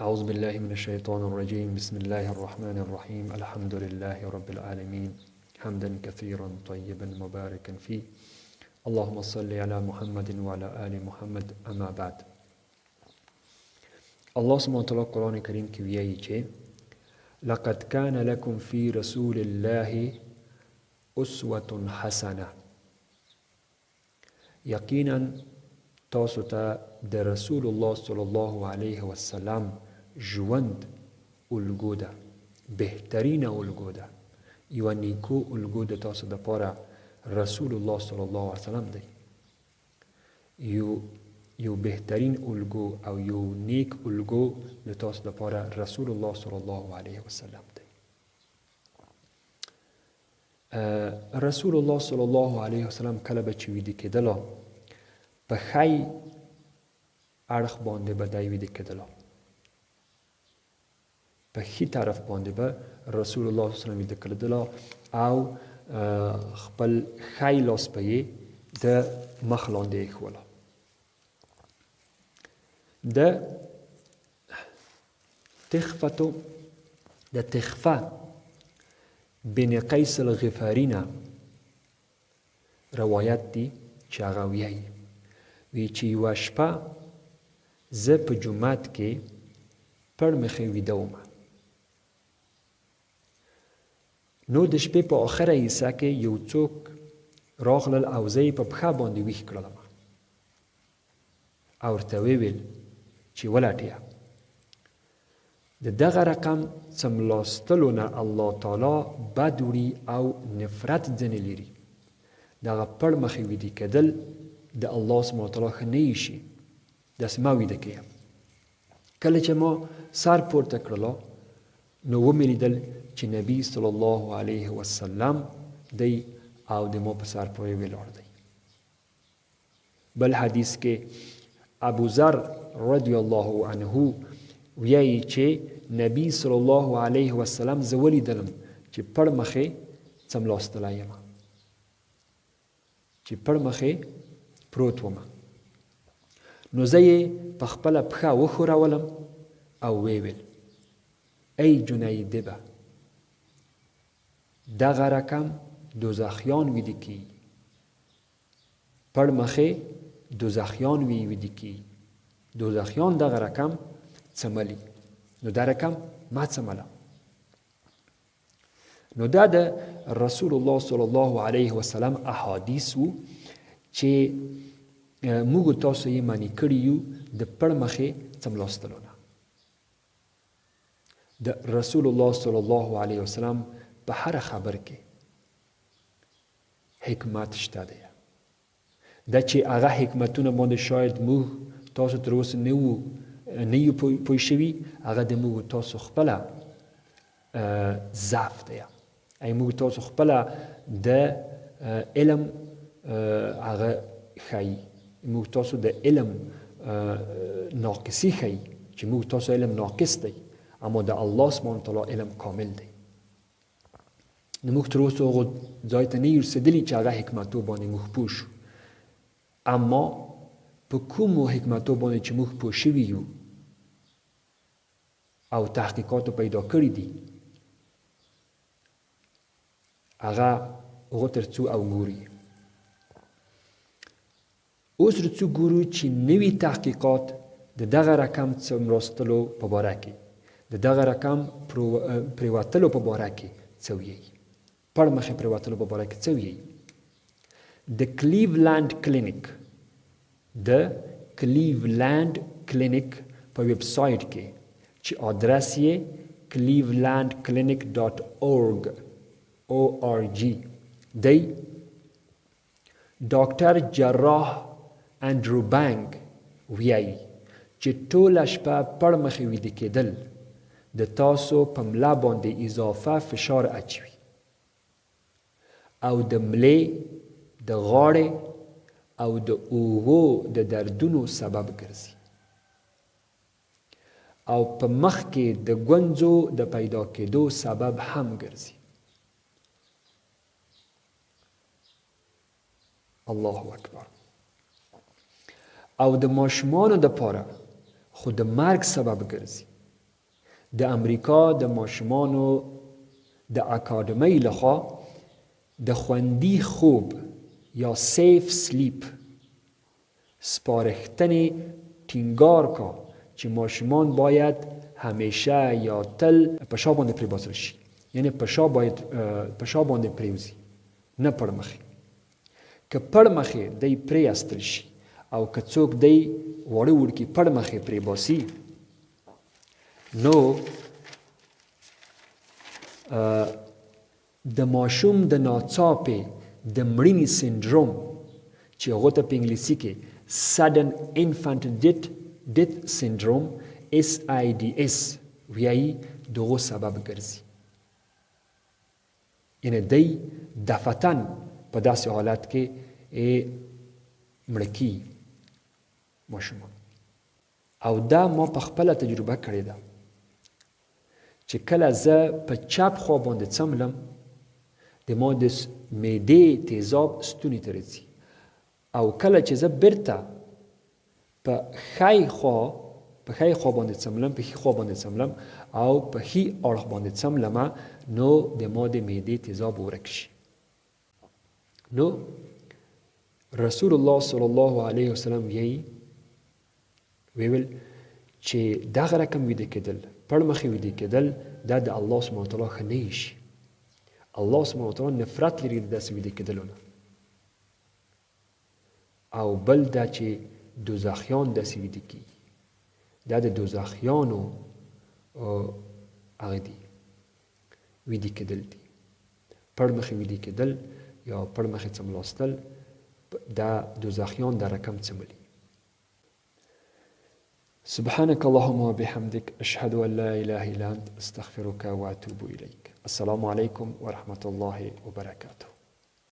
أعوذ بالله من الشيطان الرجيم. بسم الله الرحمن الرحيم. الحمد لله رب العالمين، حمدا كثيرا طيبا مباركا فيه. اللهم صل على محمد وعلى آل محمد. اما بعد. الله سبحانه وتعالى قرآن کریم کی ویائی چه لقد كان لكم في رسول الله أسوة حسنة. یقینا تاسو ته د رسول الله صلی الله علیه وسلم ژوند الګو ده، بهترینه الګو ده، یوه نیکو الګو د تاسو دپاره رسول الله صلی الله علیه وسلم دی. یو بهترین الګو او یو نیک الګو د تاسو دپاره رسول الله صلی الله علیه وسلم دی. رسول الله صلی الله علیه وسلم کله به چې ویده کېدله په ښی اړخ باندې به دی ویده کېدله، په ښي طرف باندې به رسول الله صلی الله علیه وسلم ویده کېدله او خپل ښی لاس به یې د مخ لاندې ایښوله. د تخفه بن قیس الغفاری نه روایت دی چې هغه وی چې یوه شپه زه په جومات کې پړمخې ویده وم. نو د شپې په آخره حصه کې یو څوک راغلل او زه یې په پښه باندې ویښ کړلم او ورته ویل چې ولټیه. د دغه رقم څملاستلو نه الله تعالی بد وړي او نفرت ځینې لري. دغه پړمخې ویده کېدل د الله سبحانه وتعالی ښه نه ایښي. داسې ما ویده کېیم. کله چې ما سر پورته کړله نو ومې لیدل چې نبی صلی الله علیه وسلم دی او د ما په سر پورې ولاړ دی. بل حدیث کې ابو ذر رضی الله عنه ویایي چې نبی صلی الله علیه وسلم زه ولیدلم چې پړمخې څملاستلی یم، چې پړمخې پروت وم. نو زه یې په خپله پښه وښورولم او ویل ای جنیدبه، دغه رقم دوزخیان ویده کیږي، پړمخې دوزخیان ویده کیږي، دوزخیان دغه رقم څملي، نو دا رقم ما څمله. نو دا د رسول الله صلی الله علیه وسلم احادیث وو چې موږ تاسو یې معنی کړي یو د پړمخې څملاستلو نه. د رسول الله صلی الله علیه وسلم په هر خبر کې حکمت شته دی. دا چې هغه حکمتونه باندې شاید موږ تاسو تر اوسه نه یو پوه شوي، هغه د موږ تاسو خپله ضعف دی. ای موږ تاسو خپله د علم هغه ښایي، موږ تاسو د علم ناقصي ښایي چې موږ تاسو علم ناقص دی، اما د الله سبحانه وتعالی علم کامل دی. نو موږ تر اوسه هغو ځای ته نه یو رسېدلي چې هغه حکمتو باندې موږ پوه شو، اما په کومو حکمتو باندې چې موږ پوه شوي یو او تحقیقاتو پیدا کړي دي هغه ترڅو او ګوري. اوس ترڅو ګورو چې نوي تحقیقات د دغه رقم څملاستلو په باره کې، د دغه رقم پرېوتلو په باره کې څه ویایي، پړمخې پرېوتلو په باره کې څه ویایي. د کلیولند کلینیک په ویب سایټ کې چې آدرس یې clevelandclinic.org دی، ډاکټر جراح انډرو بانک ویایي چې ټوله شپه پړمخې ویده کېدل د تاسو په ملا باندې اضافه فشار اچوي او د ملې، د غاړې او د اوږو د دردونو سبب ګرځي او په مخ کې د ګونځو د پیدا کېدو سبب هم ګرځي. الله اکبر. او د ماشومانو دپاره خو د مرګ سبب ګرځي. د امریکا د ماشومانو د اکاډمۍ لخوا د خوندي خوب یا سیف سلیپ سپارښتنې ټینګار کا چې ماشومان باید همیشه یا تل په شا باندې پریباسل شي، یعنی په شا باندې پریوزي، نه پړ مخې. که پړ مخې دی پریستل شي او که څوک دی وړه وړکي پړ مخې پریباسي، نو د ماشوم د ناڅاپې د مړینې سندروم چې هغو ته په انګلیسي کې sudden infant death syndrome SIDS ویایي، دغو سبب ګرځي. یعنی دی دفتن په داسې حالت کې مړه کیږي ماشومان. او دا ما په خپله تجربه کړې ده چې کله زه په چپ خوا باندې څملم، د ما د معدې تیزاب ستوني ته راځي، او کله چې زه بیرته په ښی خوا باندې څملم، په ښي خوا باندې څملم او په ښي اړخ باندې څملم، نو د ما د معدې تیزاب ورک شي. نو رسول الله صلی الله علیه وسلم ویل چې دغه رقم ویده کېدل، پړ مخې ویده کېدل، دا د الله سبحانه وتعالی ښه نه ایسي. الله سبحانه وتعالی نفرت لري د داسې ویده کېدلو نه. او بل دا چې دوزخیان داسې ویده کېږي، دا د دوزخیانو هغه دي ویده کېدل دي. پړ مخې ویده کېدل یا پړ مخې څملاستل، دا دوزخیان دا رقم څملي. سبحانك اللهم وبحمدك أشهد أن لا إله إلا أنت أستغفرك وأتوب إليك. السلام عليكم ورحمة الله وبركاته.